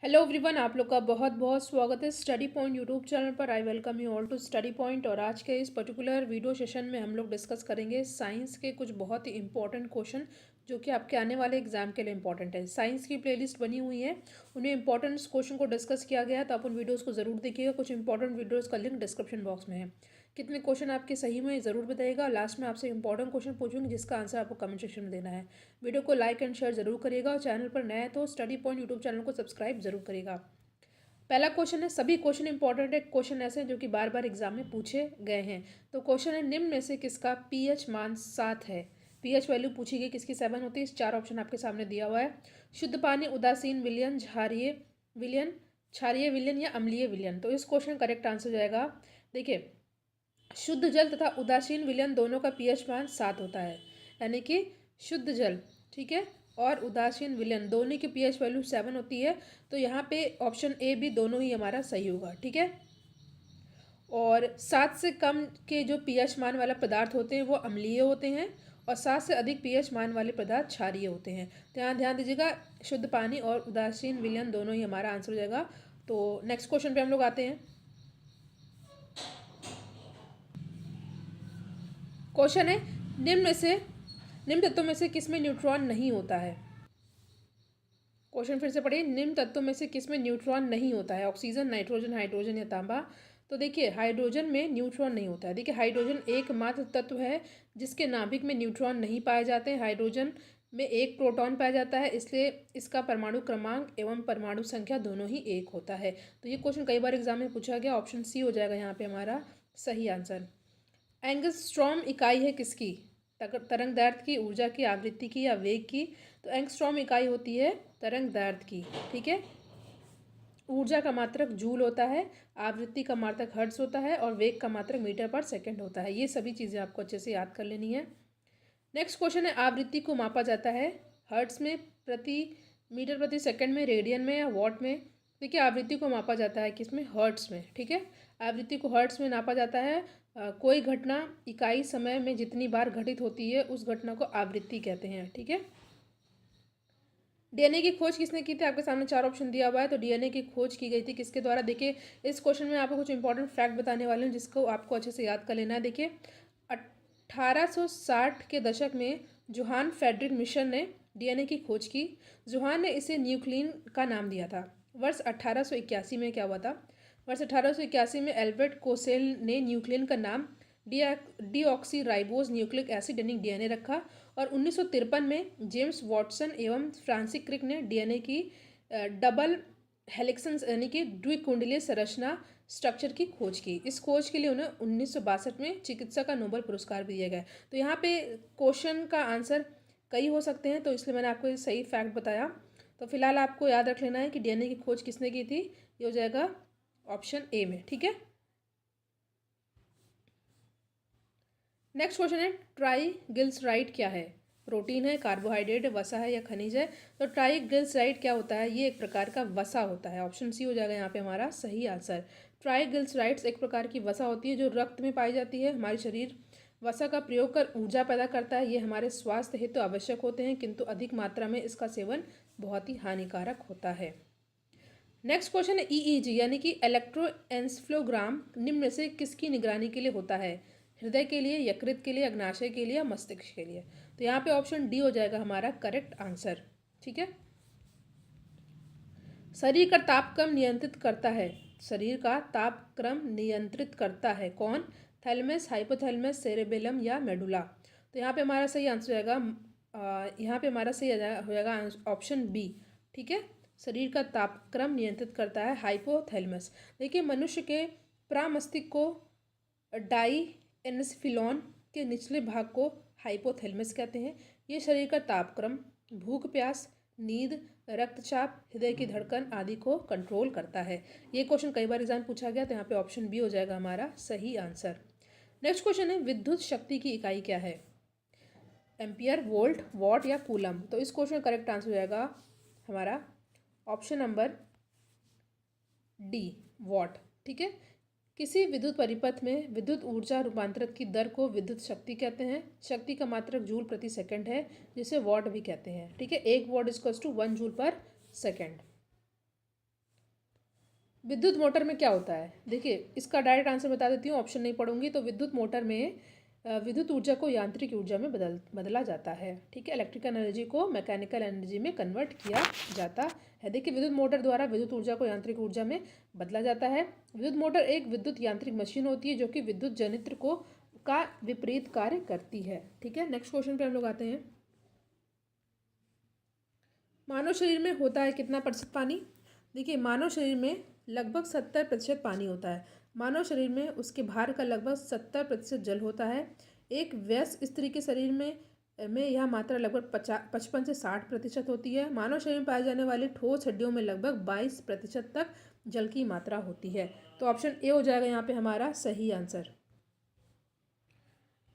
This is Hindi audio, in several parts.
हेलो एवरीवन, आप लोग का बहुत बहुत स्वागत है स्टडी पॉइंट यूट्यूब चैनल पर। I welcome you all to Study Point. और आज के इस पर्टिकुलर वीडियो सेशन में हम लोग डिस्कस करेंगे साइंस के कुछ बहुत ही इंपॉर्टेंट क्वेश्चन जो कि आपके आने वाले एग्जाम के लिए इंपॉर्टेंट है। साइंस की प्लेलिस्ट बनी हुई है, उन्हें इंपॉर्टेंट क्वेश्चन को डिस्कस किया गया है, तो आप उन वीडियोज़ को ज़रूर देखिएगा। कुछ इंपॉर्टेंट वीडियोज़ का लिंक डिस्क्रिप्शन बॉक्स में है। कितने क्वेश्चन आपके सही में ज़रूर बताइएगा, और लास्ट में आपसे इंपॉर्टेंट क्वेश्चन पूछूंगी जिसका आंसर आपको कमेंट सेक्शन में देना है। वीडियो को लाइक एंड शेयर जरूर करिएगा, और चैनल पर नया है तो स्टडी पॉइंट यूट्यूब चैनल को सब्सक्राइब जरूर करिएगा। पहला क्वेश्चन है, सभी क्वेश्चन इंपॉर्टेंट है, क्वेश्चन ऐसे हैं जो कि बार बार एग्जाम में पूछे गए हैं। तो क्वेश्चन है, निम्न में से किसका पीएच मान 7 है। पीएच वैल्यू पूछी गई किसकी 7 होती है। इस चार ऑप्शन आपके सामने दिया हुआ है। शुद्ध पानी, उदासीन विलयन, क्षारीय विलयन या अम्लीय विलयन। तो इस क्वेश्चन करेक्ट आंसर जाएगा, देखिए, शुद्ध जल तथा उदासीन विलयन दोनों का पीएच मान 7 होता है। यानी कि शुद्ध जल, ठीक है, और उदासीन विलयन दोनों की पीएच वैल्यू 7 होती है। तो यहाँ पे ऑप्शन ए भी दोनों ही हमारा सही होगा, ठीक है। और 7 से कम के जो पीएच मान वाला पदार्थ होते हैं वो अम्लीय होते हैं, और 7 से अधिक पीएच मान वाले पदार्थ क्षारीय होते हैं। तो यहाँ ध्यान दीजिएगा, शुद्ध पानी और उदासीन विलयन दोनों ही हमारा आंसर हो जाएगा। तो नेक्स्ट क्वेश्चन पे हम लोग आते हैं। क्वेश्चन है, निम्न तत्वों में से किसमें न्यूट्रॉन नहीं होता है। क्वेश्चन फिर से पढ़िए, निम्न तत्वों में से किसमें न्यूट्रॉन नहीं होता है। ऑक्सीजन, नाइट्रोजन, हाइड्रोजन या तांबा। तो देखिए, हाइड्रोजन में न्यूट्रॉन नहीं होता है। देखिए, हाइड्रोजन एकमात्र तत्व है जिसके नाभिक में न्यूट्रॉन नहीं पाए जाते हैं। हाइड्रोजन में एक प्रोटॉन पाया जाता है, इसलिए इसका परमाणु क्रमांक एवं परमाणु संख्या दोनों ही एक होता है। तो ये क्वेश्चन कई बार एग्जाम में पूछा गया, ऑप्शन सी हो जाएगा यहाँ पे हमारा सही आंसर। एंगस्ट्रॉम इकाई है किसकी। तरंग दैर्ध्य की, ऊर्जा की, आवृत्ति की या वेग की। तो एंगस्ट्रॉम इकाई होती है तरंग दैर्ध्य की, ठीक है। ऊर्जा का मात्रक जूल होता है, आवृत्ति का मात्रक हर्ट्ज होता है, और वेग का मात्रक मीटर पर सेकंड होता है। ये सभी चीज़ें आपको अच्छे से याद कर लेनी है। नेक्स्ट क्वेश्चन है, आवृत्ति को मापा जाता है हर्ट्ज में, प्रति मीटर प्रति सेकंड में, रेडियन में या वॉट में। देखिए, आवृत्ति को मापा जाता है किसमें, हर्ट्ज में, ठीक है। आवृत्ति को हर्ट्ज में नापा जाता है। कोई घटना इकाई समय में जितनी बार घटित होती है उस घटना को आवृत्ति कहते हैं, ठीक है। डीएनए की खोज किसने की थी, आपके सामने चार ऑप्शन दिया हुआ है। तो डीएनए की खोज की गई थी किसके द्वारा। देखिए, इस क्वेश्चन में आपको कुछ इंपॉर्टेंट फैक्ट बताने वाले हैं जिसको आपको अच्छे से याद कर लेना है। देखिए, 1860 के दशक में जोहान फ्रेडरिक मिशन ने डीएनए की खोज की। जोहान ने इसे न्यूक्लियन का नाम दिया था। वर्ष 1881 में क्या हुआ था, वर्ष 1881 में एल्बर्ट कोसेल ने न्यूक्लियन का नाम डीऑक्सी राइबोज न्यूक्लिक एसिड यानी डीएनए रखा। और 1953 में जेम्स वॉटसन एवं फ्रांसिस क्रिक ने डीएनए की डबल हेलिक्स यानी कि द्विकुंडलीय संरचना स्ट्रक्चर की खोज की। इस खोज के लिए उन्हें 1962 में चिकित्सा का नोबेल पुरस्कार भी दिया गया। तो यहाँ पे क्वेश्चन का आंसर कई हो सकते हैं, तो इसलिए मैंने आपको ये सही फैक्ट बताया। तो फिलहाल आपको याद रख लेना है कि डीएनए की खोज किसने की थी। ये हो जाएगा ऑप्शन ए में, ठीक है। नेक्स्ट क्वेश्चन है, ट्राइग्लिसराइड क्या है। प्रोटीन है, कार्बोहाइड्रेट है, वसा है या खनिज है। तो ट्राइग्लिसराइड क्या होता है, ये एक प्रकार का वसा होता है। ऑप्शन सी हो जाएगा यहाँ पे हमारा सही आंसर। ट्राइग्लिसराइड्स एक प्रकार की वसा होती है जो रक्त में पाई जाती है। हमारे शरीर वसा का प्रयोग कर ऊर्जा पैदा करता है। ये हमारे स्वास्थ्य हेतु आवश्यक होते हैं, किंतु अधिक मात्रा में इसका सेवन बहुत ही हानिकारक होता है। नेक्स्ट क्वेश्चन है, ईईजी यानी कि इलेक्ट्रोएन्सेफलोग्राम निम्न में से किसकी निगरानी के लिए होता है। हृदय के लिए, यकृत के लिए, अग्नाशय के लिए या मस्तिष्क के लिए। तो यहाँ पे ऑप्शन डी हो जाएगा हमारा करेक्ट आंसर, ठीक है। शरीर का तापक्रम नियंत्रित करता है, शरीर का तापक्रम नियंत्रित करता है कौन। थैलेमस, हाइपोथैलेमस, सेरेबेलम या मेडुला। तो यहाँ पे हमारा सही आंसर हो जाएगा, यहाँ पे हमारा सही हो जाएगा ऑप्शन बी, ठीक है। शरीर का तापक्रम नियंत्रित करता है हाइपोथैलेमस। देखिए, मनुष्य के प्रामस्तिष्क को डाइएन्सेफिलॉन के निचले भाग को हाइपोथैलेमस कहते हैं। ये शरीर का तापक्रम, भूख प्यास, नींद, रक्तचाप, हृदय की धड़कन आदि को कंट्रोल करता है। ये क्वेश्चन कई बार एग्जाम पूछा गया, तो यहाँ पे ऑप्शन बी हो जाएगा हमारा सही आंसर। नेक्स्ट क्वेश्चन है, विद्युत शक्ति की इकाई क्या है। एम्पियर, वोल्ट, वॉट या कूलम। तो इस क्वेश्चन का करेक्ट आंसर हो जाएगा हमारा ऑप्शन नंबर डी, वॉट, ठीक है। किसी विद्युत परिपथ में विद्युत ऊर्जा रूपांतरण की दर को विद्युत शक्ति कहते हैं। शक्ति का मात्रक जूल प्रति सेकंड है, जिसे वॉट भी कहते हैं, ठीक है। 1 watt equals to 1 joule per second. विद्युत मोटर में क्या होता है? देखिए, इसका डायरेक्ट आंसर बता देती हूँ, ऑप्शन नहीं पढ़ूंगी। तो विद्युत मोटर में विद्युत ऊर्जा को यांत्रिक ऊर्जा में बदला जाता है। ठीक है, इलेक्ट्रिकल एनर्जी को मैकेनिकल एनर्जी में कन्वर्ट किया जाता है। देखिए, विद्युत मोटर द्वारा विद्युत ऊर्जा को यांत्रिक ऊर्जा में बदला जाता है। विद्युत मोटर एक विद्युत यांत्रिक मशीन होती है जो कि विद्युत जनित्र को का विपरीत कार्य करती है। ठीक है, नेक्स्ट क्वेश्चन पे हम लोग आते हैं। मानव शरीर में होता है कितना प्रतिशत पानी? देखिए, मानव शरीर में लगभग 70% पानी होता है। मानव शरीर में उसके भार का लगभग 70% जल होता है। एक वयस्क स्त्री के शरीर में यह मात्रा लगभग 55 से 60% होती है। मानव शरीर में पाए जाने वाली ठोस हड्डियों में लगभग 22% तक जल की मात्रा होती है। तो ऑप्शन ए हो जाएगा यहाँ पे हमारा सही आंसर।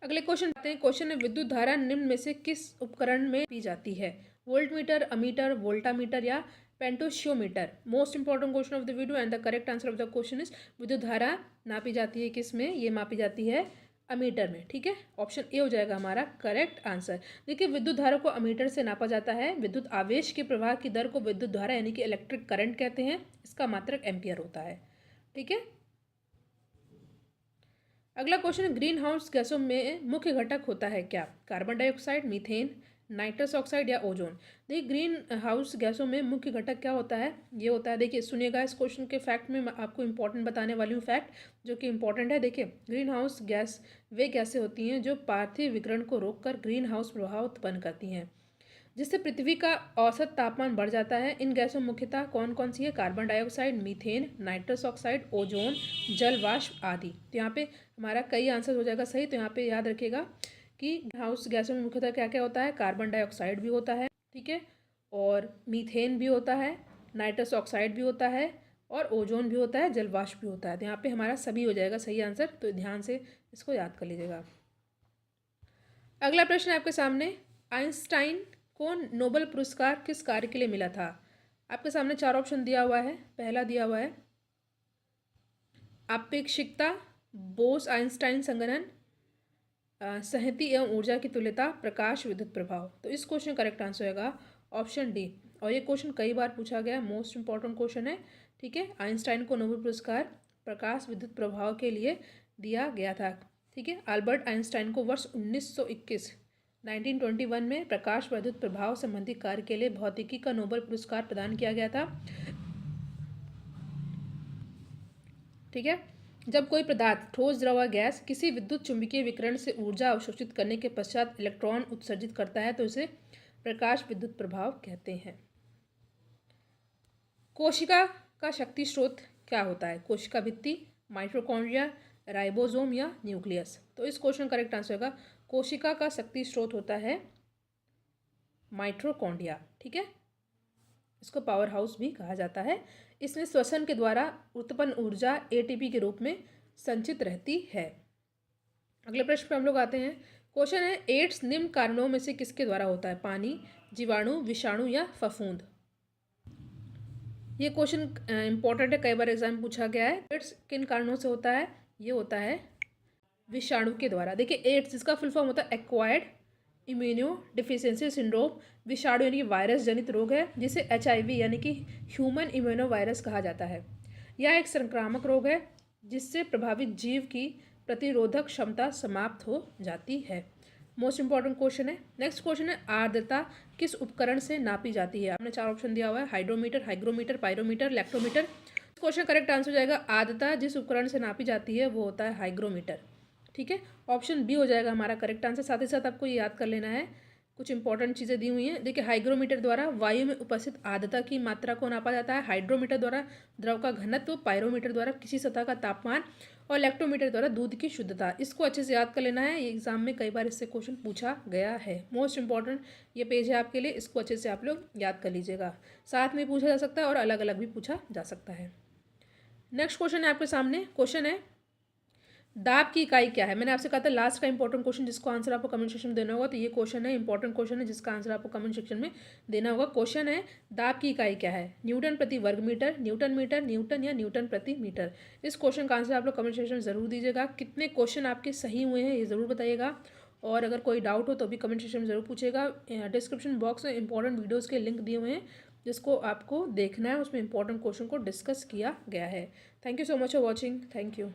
अगले क्वेश्चन आते हैं। क्वेश्चन है, विद्युत धारा निम्न में से किस उपकरण में पी जाती है? वोल्टमीटर, अमीटर, वोल्टामीटर या potentiometer? Most important question of the video and the correct answer of the question is विद्युत धारा नापी जाती है किस में? ये मापी जाती है अमीटर में। ठीक है, ऑप्शन ए हो जाएगा हमारा करेक्ट आंसर। देखिए, विद्युत धारा को अमीटर से नापा जाता है। विद्युत आवेश के प्रवाह की दर को विद्युत धारा यानी कि इलेक्ट्रिक करंट कहते हैं। इसका मात्रक एम्पियर होता है। ठीक है, अगला क्वेश्चन, ग्रीन हाउस गैसों में मुख्य घटक होता है क्या? Carbon dioxide, methane, nitrous oxide या ओजोन? देखिए, ग्रीन हाउस गैसों में मुख्य घटक क्या होता है? ये होता है, देखिए सुनिएगा, इस क्वेश्चन के फैक्ट में मैं आपको इंपॉर्टेंट बताने वाली हूँ फैक्ट जो कि इंपॉर्टेंट है। देखिए, ग्रीन हाउस गैस वे गैसें होती हैं जो पार्थिव विकिरण को रोककर ग्रीन हाउस प्रभाव उत्पन्न करती हैं, जिससे पृथ्वी का औसत तापमान बढ़ जाता है। इन गैसों में मुख्यतः कौन कौन सी है? Carbon dioxide, methane, nitrous oxide, ozone, जल वाष्प आदि। तो यहाँ पे हमारा कई आंसर हो जाएगा सही। तो यहाँ पे याद रखिएगा कि हाउस गैसों में मुख्यतः क्या क्या होता है? कार्बन डाइऑक्साइड भी होता है, ठीक है, और मीथेन भी होता है, नाइट्रस ऑक्साइड भी होता है, और ओजोन भी होता है, जल वाष्प भी होता है। तो यहाँ पे हमारा सभी हो जाएगा सही आंसर। तो ध्यान से इसको याद कर लीजिएगा। अगला प्रश्न है आपके सामने, आइंस्टाइन को नोबेल पुरस्कार किस कार्य के लिए मिला था? आपके सामने चार ऑप्शन दिया हुआ है। पहला दिया हुआ है आपेक्षिकता, बोस आइंस्टाइन संगणन, संहति एवं ऊर्जा की तुल्यता, प्रकाश विद्युत प्रभाव। तो इस क्वेश्चन का करेक्ट आंसर होगा ऑप्शन डी। और ये क्वेश्चन कई बार पूछा गया, मोस्ट इंपॉर्टेंट क्वेश्चन है। ठीक है, आइंस्टाइन को नोबेल पुरस्कार प्रकाश विद्युत प्रभाव के लिए दिया गया था। ठीक है, अल्बर्ट आइंस्टाइन को वर्ष 1921 में प्रकाश विद्युत प्रभाव संबंधी कार्य के लिए भौतिकी का नोबेल पुरस्कार प्रदान किया गया था। ठीक है, जब कोई पदार्थ, ठोस, द्रव या गैस किसी विद्युत चुंबकीय विकिरण से ऊर्जा अवशोषित करने के पश्चात इलेक्ट्रॉन उत्सर्जित करता है तो इसे प्रकाश विद्युत प्रभाव कहते हैं। कोशिका का शक्ति स्रोत क्या होता है? कोशिका भित्ति, माइटोकॉन्ड्रिया, राइबोसोम या न्यूक्लियस? तो इस क्वेश्चन का करेक्ट आंसर होगा कोशिका का शक्ति स्रोत होता है माइटोकॉन्ड्रिया। ठीक है, इसको पावर हाउस भी कहा जाता है। इसमें श्वसन के द्वारा उत्पन्न ऊर्जा एटीपी के रूप में संचित रहती है। अगले प्रश्न पे हम लोग आते हैं। क्वेश्चन है, एड्स निम्न कारणों में से किसके द्वारा होता है? पानी, जीवाणु, विषाणु या फफूंद? ये क्वेश्चन इंपॉर्टेंट है, कई बार एग्जाम में पूछा गया है। एड्स किन कारणों से होता है? ये होता है विषाणु के द्वारा। देखिए, एड्स जिसका फुल फॉर्म होता है एक्वायर्ड इम्यूनो डिफिशियंसी सिंड्रोम। विषाणु यानी कि वायरस जनित रोग है जिसे HIV यानी कि ह्यूमन इम्यूनो वायरस कहा जाता है। यह एक संक्रामक रोग है जिससे प्रभावित जीव की प्रतिरोधक क्षमता समाप्त हो जाती है। मोस्ट इंपॉर्टेंट क्वेश्चन है। नेक्स्ट क्वेश्चन है, आर्द्रता किस उपकरण से नापी जाती है? आपने चार ऑप्शन दिया हुआ है, hydrometer, hygrometer, pyrometer, electrometer. Question correct answer हो जाएगा आर्द्रता जिस उपकरण से नापी जाती है वो होता है हाइग्रोमीटर। ठीक है, ऑप्शन बी हो जाएगा हमारा करेक्ट आंसर। साथ ही साथ आपको ये याद कर लेना है, कुछ इंपॉर्टेंट चीज़ें दी हुई हैं। देखिए, हाइग्रोमीटर द्वारा वायु में उपस्थित आर्द्रता की मात्रा को नापा जाता है, हाइड्रोमीटर द्वारा द्रव का घनत्व, पायरोमीटर द्वारा किसी सतह का तापमान और इलेक्ट्रोमीटर द्वारा दूध की शुद्धता। इसको अच्छे से याद कर लेना है, ये एग्जाम में कई बार इससे क्वेश्चन पूछा गया है। मोस्ट इंपॉर्टेंट ये पेज है आपके लिए, इसको अच्छे से आप लोग याद कर लीजिएगा। साथ में पूछा जा सकता है और अलग अलग भी पूछा जा सकता है। नेक्स्ट क्वेश्चन है आपके सामने। क्वेश्चन है, दाब की इकाई क्या है? मैंने आपसे कहा था लास्ट का इंपॉर्टेंट क्वेश्चन जिसको आंसर आपको कमेंट सेक्शन में देना होगा। तो ये क्वेश्चन है, इंपॉर्टेंट क्वेश्चन है जिसका आंसर आपको कमेंट सेक्शन में देना होगा। क्वेश्चन है, दाब की इकाई क्या है? न्यूटन प्रति वर्ग मीटर, न्यूटन मीटर, न्यूटन या न्यूटन प्रति मीटर? इस क्वेश्चन का आंसर आप लोग कमेंट सेक्शन में जरूर दीजिएगा। कितने क्वेश्चन आपके सही हुए हैं ये ज़रूर बताइएगा, और अगर कोई डाउट हो तो भी कमेंट सेक्शन में ज़रूर पूछेगा। डिस्क्रिप्शन बॉक्स में इंपॉर्टेंट वीडियोज़ के लिंक दिए हुए हैं, जिसको आपको देखना है, उसमें इंपॉर्टेंट क्वेश्चन को डिस्कस किया गया है। Thank you so much for watching. Thank you.